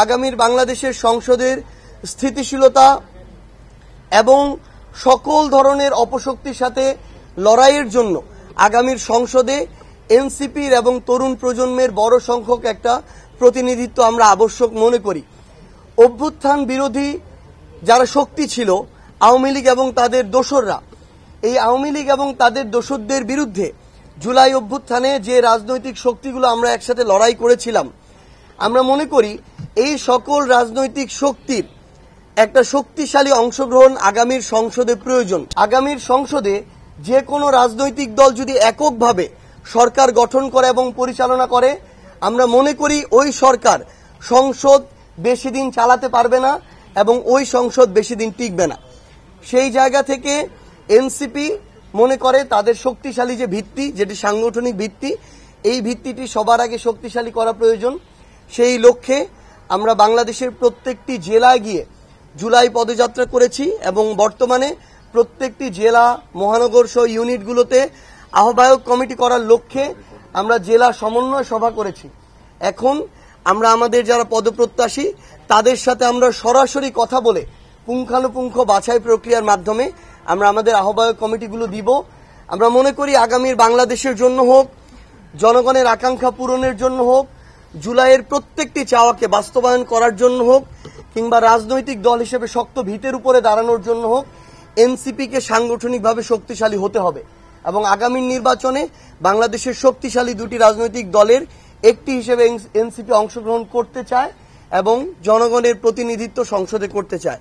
আগামীর বাংলাদেশের সংসদের স্থিতিশীলতা এবং সকল ধরনের অপশক্তির সাথে লড়াইয়ের জন্য আগামীর সংসদে এনসিপির এবং তরুণ প্রজন্মের বড় সংখ্যক একটা প্রতিনিধিত্ব আমরা আবশ্যক মনে করি। অভ্যুত্থান বিরোধী যারা শক্তি ছিল আওয়ামী লীগ এবং তাদের দোসররা, এই আওয়ামী লীগ এবং তাদের দোসরদের বিরুদ্ধে জুলাই অভ্যুত্থানে যে রাজনৈতিক শক্তিগুলো আমরা একসাথে লড়াই করেছিলাম, আমরা মনে করি এই সকল রাজনৈতিক শক্তির একটা শক্তিশালী অংশগ্রহণ আগামীর সংসদে প্রয়োজন। আগামীর সংসদে যে কোনো রাজনৈতিক দল যদি এককভাবে সরকার গঠন করে এবং পরিচালনা করে, আমরা মনে করি ওই সরকার সংসদ বেশি দিন চালাতে পারবে না এবং ওই সংসদ বেশি দিন টিকবে না। সেই জায়গা থেকে এনসিপি মনে করে তাদের শক্তিশালী যে ভিত্তি, যেটি সাংগঠনিক ভিত্তি, এই ভিত্তিটি সবার আগে শক্তিশালী করা প্রয়োজন। সেই লক্ষ্যে আমরা বাংলাদেশের প্রত্যেকটি জেলায় গিয়ে জুলাই পদযাত্রা করেছি এবং বর্তমানে প্রত্যেকটি জেলা মহানগর সহ ইউনিটগুলোতে আহ্বায়ক কমিটি করার লক্ষ্যে আমরা জেলা সমন্বয় সভা করেছি। এখন আমরা আমাদের যারা পদপ্রত্যাশী তাদের সাথে আমরা সরাসরি কথা বলে পুঙ্খানুপুঙ্খ বাছাই প্রক্রিয়ার মাধ্যমে আমরা আমাদের আহ্বায়ক কমিটিগুলো দিব। আমরা মনে করি আগামীর বাংলাদেশের জন্য হোক, জনগণের আকাঙ্ক্ষা পূরণের জন্য হোক, জুলাইয়ের প্রত্যেকটি চাওয়াকে বাস্তবায়ন করার জন্য হোক, কিংবা রাজনৈতিক দল হিসেবে শক্ত ভিতের উপরে দাঁড়ানোর জন্য হোক, এনসিপিকে সাংগঠনিকভাবে শক্তিশালী হতে হবে এবং আগামীর নির্বাচনে বাংলাদেশের শক্তিশালী দুটি রাজনৈতিক দলের একটি হিসেবে এনসিপি অংশগ্রহণ করতে চায় এবং জনগণের প্রতিনিধিত্ব সংসদে করতে চায়।